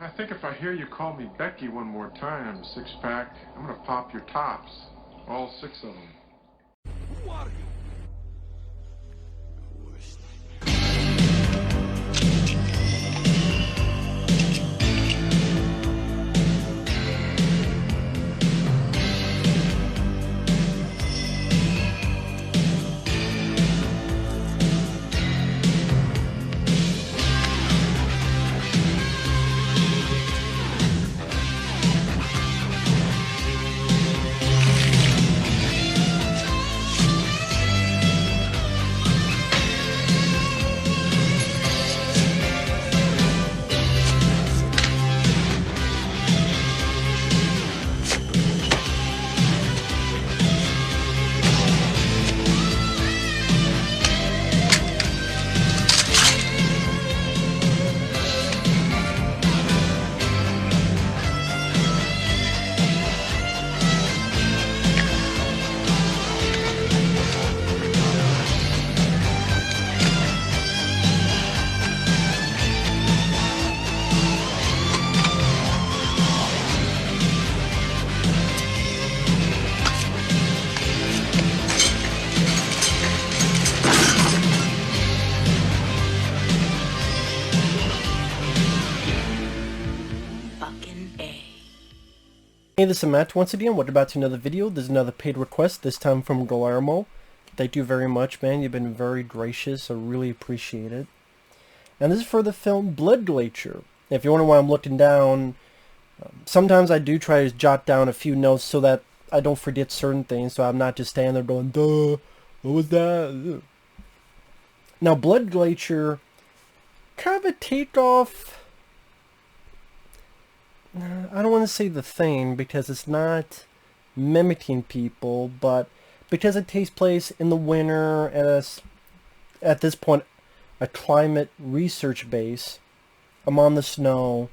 I think if I hear you call me Becky one more time, six-pack, I'm gonna pop your tops. All six of them. Who are you? Hey, this is Matt once again. Welcome back to another video. There's another paid request, this time from Guillermo. Thank you very much, man. You've been very gracious. I really appreciate it. And this is for the film Blood Glacier. If you wonder why I'm looking down, sometimes I do try to jot down a few notes so that I don't forget certain things, so I'm not just standing there going, duh, what was that? Now, Blood Glacier, kind of a takeoff. I don't want to say The Thing because it's not mimicking people, but because it takes place in the winter at this point a climate research base among the snow.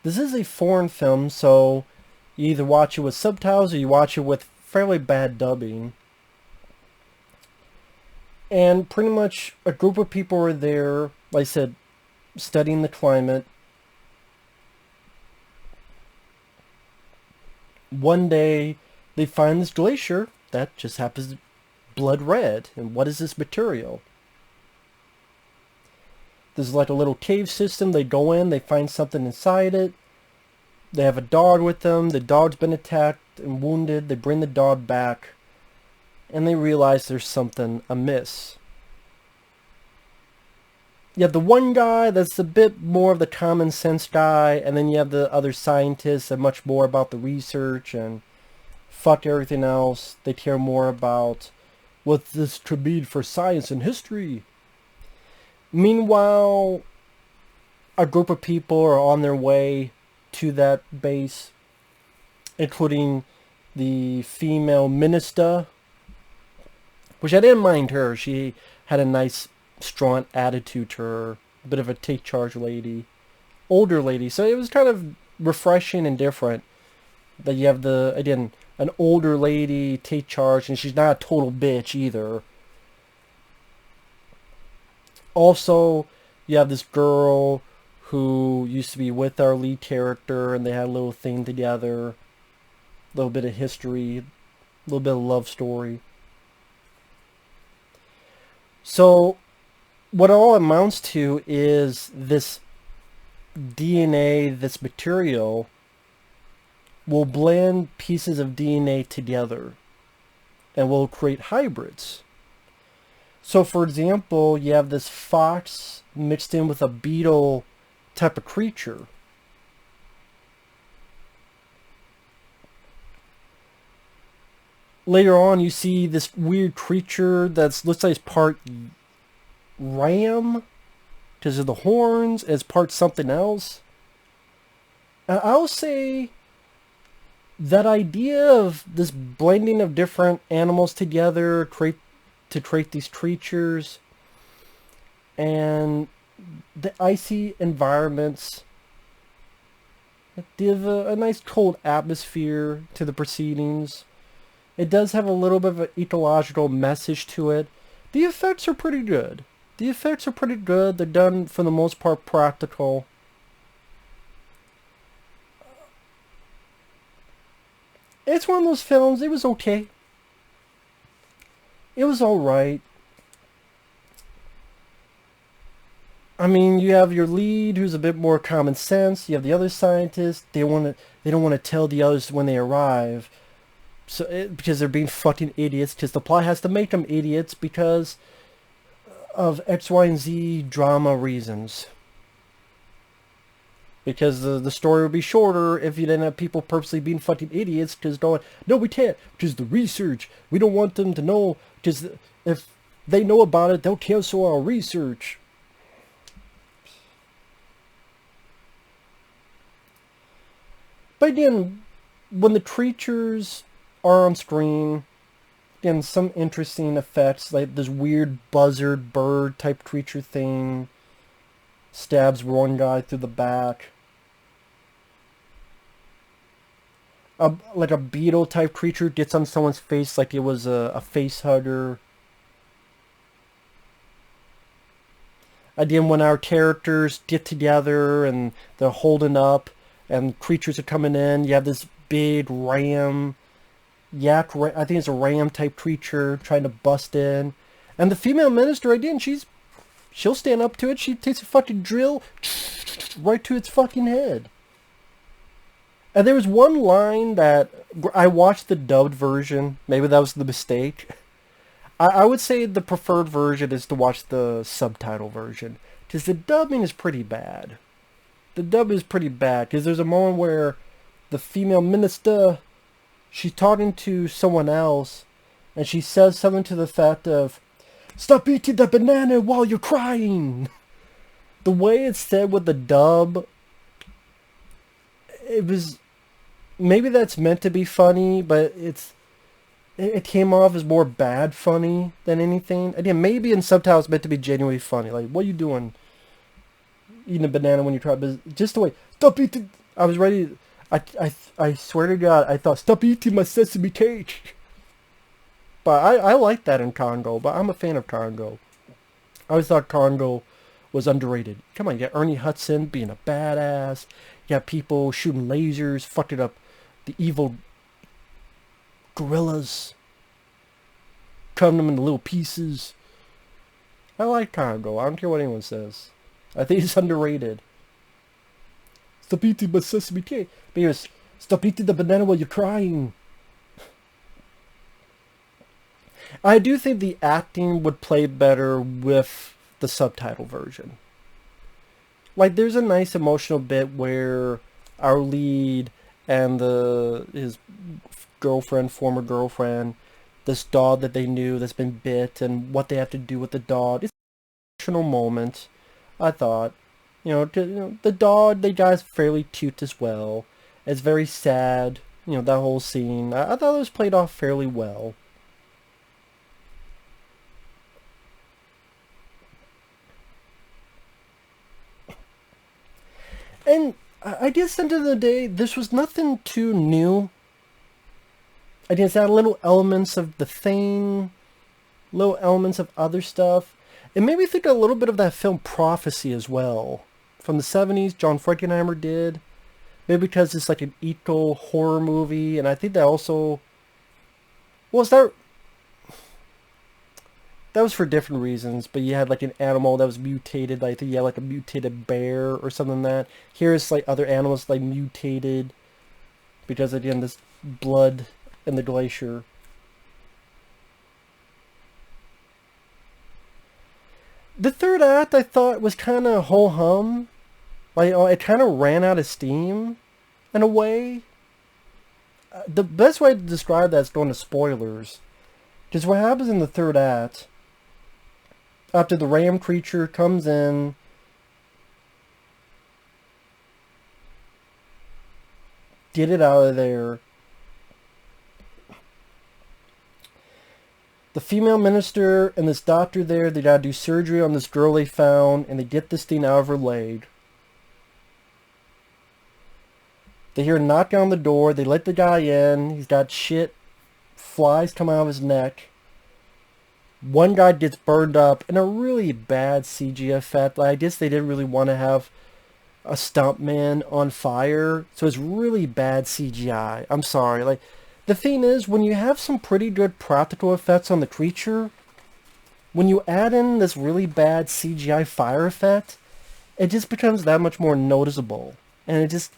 This is a foreign film, so you either watch it with subtitles or you watch it with fairly bad dubbing. And pretty much a group of people are there, like I said, studying the climate. One day, they find this glacier that just happens to be blood red. And what is this material? There's like a little cave system. They go in, they find something inside it. They have a dog with them. The dog's been attacked and wounded. They bring the dog back. And they realize there's something amiss. You have the one guy that's a bit more of the common sense guy, and then you have the other scientists that much more about the research and fuck everything else. They care more about what this could mean for science and history. Meanwhile, a group of people are on their way to that base, including the female minister, which I didn't mind her. She had a nice strong attitude to her, a bit of a take charge lady, older lady, so it was kind of refreshing and different that you have an older lady take charge, and she's not a total bitch either. Also, you have this girl who used to be with our lead character, and they had a little thing together, a little bit of history, a little bit of love story. So what it all amounts to is this DNA, this material, will blend pieces of DNA together and will create hybrids. So for example, you have this fox mixed in with a beetle type of creature. Later on, you see this weird creature that looks like it's part ram because of the horns, as part something else. And I'll say that idea of this blending of different animals together to create these creatures, and the icy environments give a nice cold atmosphere to the proceedings. It does have a little bit of an ecological message to it. The effects are pretty good. They're done for the most part practical. It's one of those films, it was okay. It was alright. I mean, you have your lead who's a bit more common sense. You have the other scientists. They don't want to tell the others when they arrive, because they're being fucking idiots. Because the plot has to make them idiots because of X, Y, and Z drama reasons. Because the story would be shorter if you didn't have people purposely being fucking idiots. Because going, no, we can't. Because the research, we don't want them to know. Because if they know about it, they'll cancel our research. But again, when the creatures are on screen, again, some interesting effects, like this weird buzzard bird type creature thing stabs one guy through the back. Like a beetle type creature gets on someone's face like it was a face hugger. Again, when our characters get together and they're holding up, and creatures are coming in. You have this big ram, I think it's a ram type creature trying to bust in. And the female minister, again, she'll stand up to it. She takes a fucking drill right to its fucking head. And there was one line that I watched the dubbed version. Maybe that was the mistake. I would say the preferred version is to watch the subtitle version, because the dubbing is pretty bad. The dub is pretty bad, because there's a moment where the female minister, she's talking to someone else, and she says something to the effect of, "Stop eating the banana while you're crying." The way it's said with the dub, it was, maybe that's meant to be funny, but it came off as more bad funny than anything. Again, maybe in subtitles meant to be genuinely funny, like, what are you doing? Eating a banana when you try, but just the way, stop eating. I was ready. I swear to God, I thought, stop eating my sesame cake. But I like that in Congo. But I'm a fan of Congo. I always thought Congo was underrated. Come on, you got Ernie Hudson being a badass. You got people shooting lasers, fucking up the evil gorillas, cutting them into little pieces. I like Congo. I don't care what anyone says. I think it's underrated. Stop eating my sesame cake. Because stop eating the banana while you're crying. I do think the acting would play better with the subtitle version. Like, there's a nice emotional bit where our lead and his girlfriend, former girlfriend, this dog that they knew that's been bit, and what they have to do with the dog. It's an emotional moment. I thought, the dog they got is fairly cute as well. It's very sad, that whole scene. I thought it was played off fairly well. And I guess at the end of the day, this was nothing too new. I guess it had little elements of The Thing, little elements of other stuff. It made me think a little bit of that film Prophecy as well. From the 70s, John Frankenheimer did. Maybe because it's like an eco horror movie, and I think that also... Well, that was for different reasons, but you had like an animal that was mutated. I think you had like a mutated bear or something like that. Here it's like other animals like mutated. Because again, this blood in the glacier. The third act I thought was kind of ho-hum. Like, it kind of ran out of steam in a way. The best way to describe that is going to spoilers. Because what happens in the third act, after the ram creature comes in, get it out of there, the female minister and this doctor there, they gotta do surgery on this girl they found, and they get this thing out of her leg. They hear a knock on the door, they let the guy in, he's got shit, flies come out of his neck. One guy gets burned up in a really bad CG effect. Like, I guess they didn't really want to have a stuntman on fire, so it's really bad CGI. I'm sorry, like, The thing is, when you have some pretty good practical effects on the creature, when you add in this really bad CGI fire effect, it just becomes that much more noticeable. And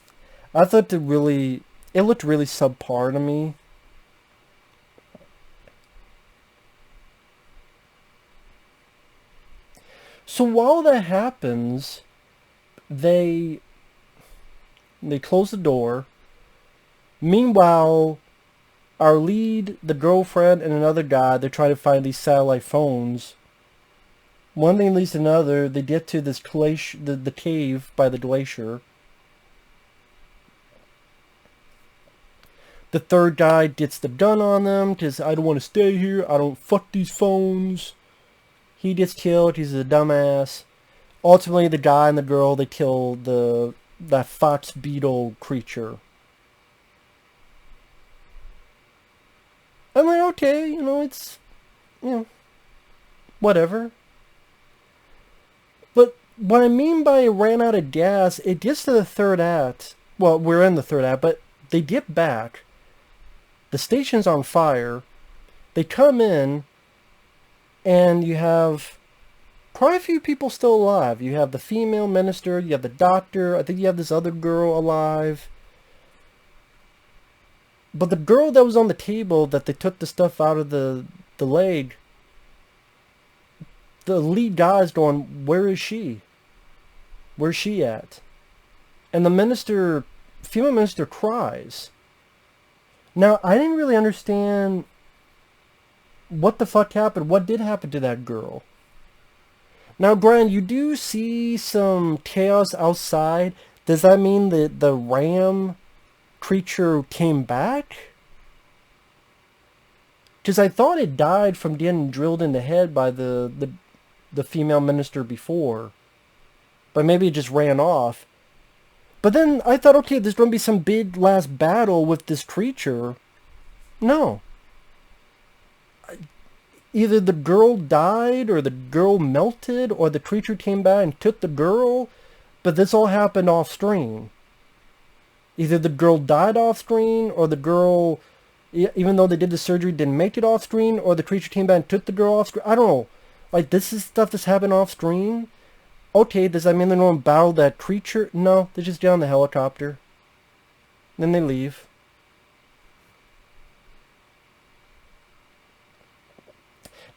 I thought it looked really subpar to me. So while that happens, they close the door. Meanwhile, our lead, the girlfriend, and another guy, they're trying to find these satellite phones. One thing leads to another. They get to this glacier, the cave by the glacier. The third guy gets the gun on them because I don't want to stay here. I don't fuck these phones. He gets killed. He's a dumbass. Ultimately, the guy and the girl, they kill that fox beetle creature. I'm like, okay, it's, whatever. But what I mean by it ran out of gas, it gets to the third act. Well, we're in the third act, but they get back. The station's on fire. They come in, and you have quite a few people still alive. You have the female minister, you have the doctor, I think you have this other girl alive. But the girl that was on the table that they took the stuff out of the leg, the lead guy's going, where is she? Where's she at? And the female minister cries. Now, I didn't really understand what the fuck happened. What did happen to that girl? Now, Brian, you do see some chaos outside. Does that mean that the ram creature came back? Because I thought it died from getting drilled in the head by the female minister before. But maybe it just ran off. But then I thought, okay, there's going to be some big last battle with this creature. No. Either the girl died, or the girl melted, or the creature came back and took the girl. But this all happened off screen. Either the girl died off screen, or the girl, even though they did the surgery, didn't make it off screen, or the creature came back and took the girl off screen. I don't know. Like, this is stuff that's happened off screen. Okay, does that mean they're going to battle that creature? No, they just get on the helicopter. Then they leave.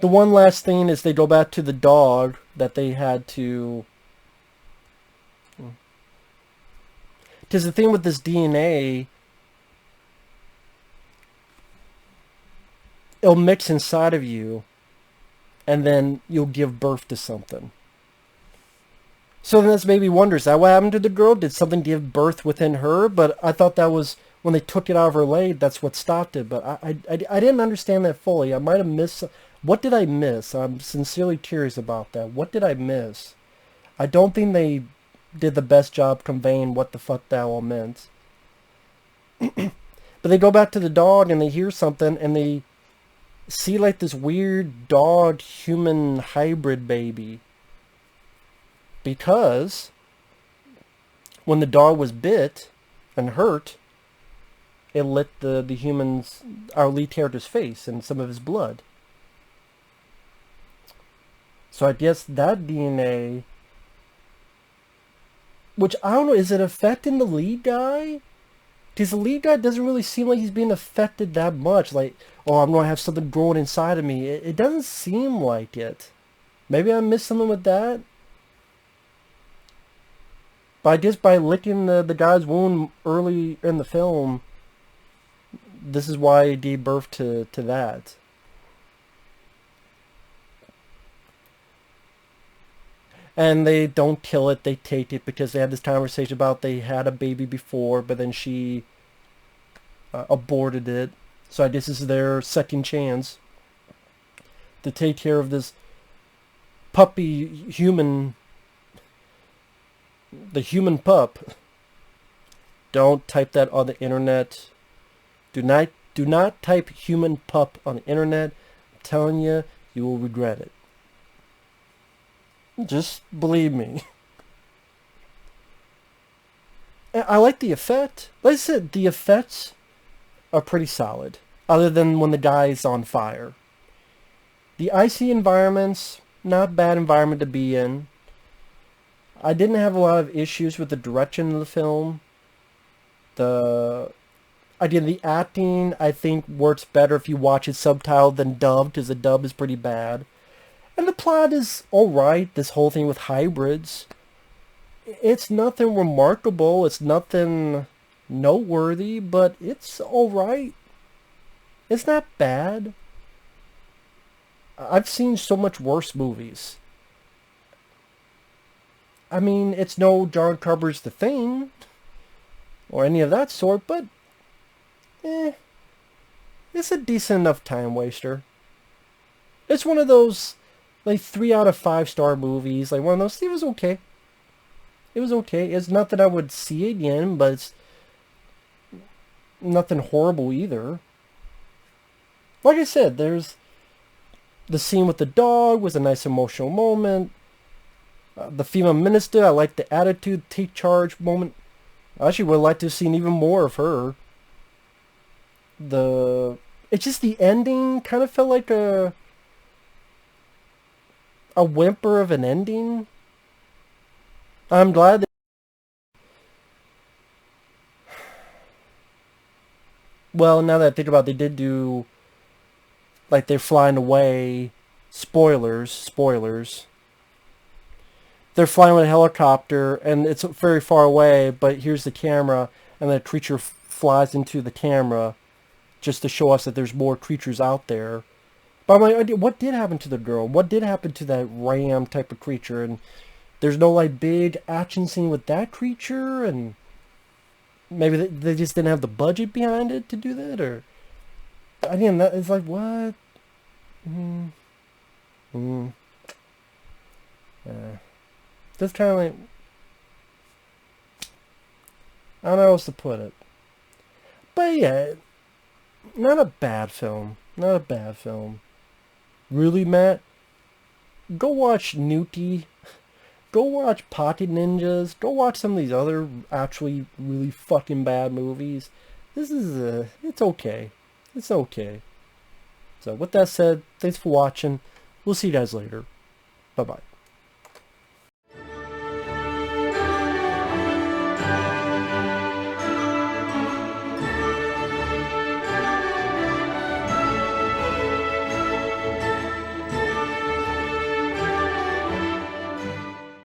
The one last thing is they go back to the dog that they had to... Because the thing with this DNA, it'll mix inside of you, and then you'll give birth to something. So then this made me wonder, is that what happened to the girl? Did something give birth within her? But I thought that was, when they took it out of her leg, that's what stopped it. But I didn't understand that fully. I might have missed... What did I miss? I'm sincerely curious about that. What did I miss? I don't think they did the best job conveying what the fuck that all meant. But they go back to the dog and they hear something and they see like this weird dog-human hybrid baby. Because when the dog was bit and hurt, it lit our lead character's face and some of his blood. So I guess that DNA, which I don't know, is it affecting the lead guy? Because the lead guy doesn't really seem like he's being affected that much. Like, oh, I'm going to have something growing inside of me. It doesn't seem like it. Maybe I missed something with that. But I guess by licking the guy's wound early in the film, this is why he gave birth to that. And they don't kill it, they take it, because they had this conversation about they had a baby before, but then she aborted it. So I guess this is their second chance to take care of this puppy human, the human pup. Don't type that on the internet. Do not type human pup on the internet. I'm telling you, you will regret it. Just believe me. I like the effect. Like I said, the effects are pretty solid, other than when the guy's on fire. The icy environments, not bad environment to be in. I didn't have a lot of issues with the direction of the film. The acting, I think, works better if you watch it subtitled than dubbed, because the dub is pretty bad. And the plot is alright, this whole thing with hybrids. It's nothing remarkable, it's nothing noteworthy, but it's alright. It's not bad. I've seen so much worse movies. I mean, it's no John Carpenter's The Thing, or any of that sort, but it's a decent enough time waster. It's one of those, like, 3 out of 5 star movies. Like, one of those, it was okay. It was okay. It's not that I would see it again, but it's nothing horrible either. Like I said, there's the scene with the dog was a nice emotional moment. The female minister, I like the attitude, take charge moment. I actually would like to have seen even more of her. It's just the ending kind of felt like a whimper of an ending. I'm glad that, well, now that I think about it, they did do, like, they're flying away. Spoilers. They're flying with a helicopter, and it's very far away, but here's the camera, and the creature flies into the camera, just to show us that there's more creatures out there. But I'm like, what did happen to the girl? What did happen to that ram type of creature? And there's no, like, big action scene with that creature, and maybe they just didn't have the budget behind it to do that, or... Again, that is like, what? Just kind of like... I don't know how else to put it. But yeah, not a bad film. Not a bad film. Really, Matt? Go watch Newty. Go watch Pocket Ninjas. Go watch some of these other actually really fucking bad movies. This is, it's okay. It's okay. So with that said, thanks for watching. We'll see you guys later. Bye-bye.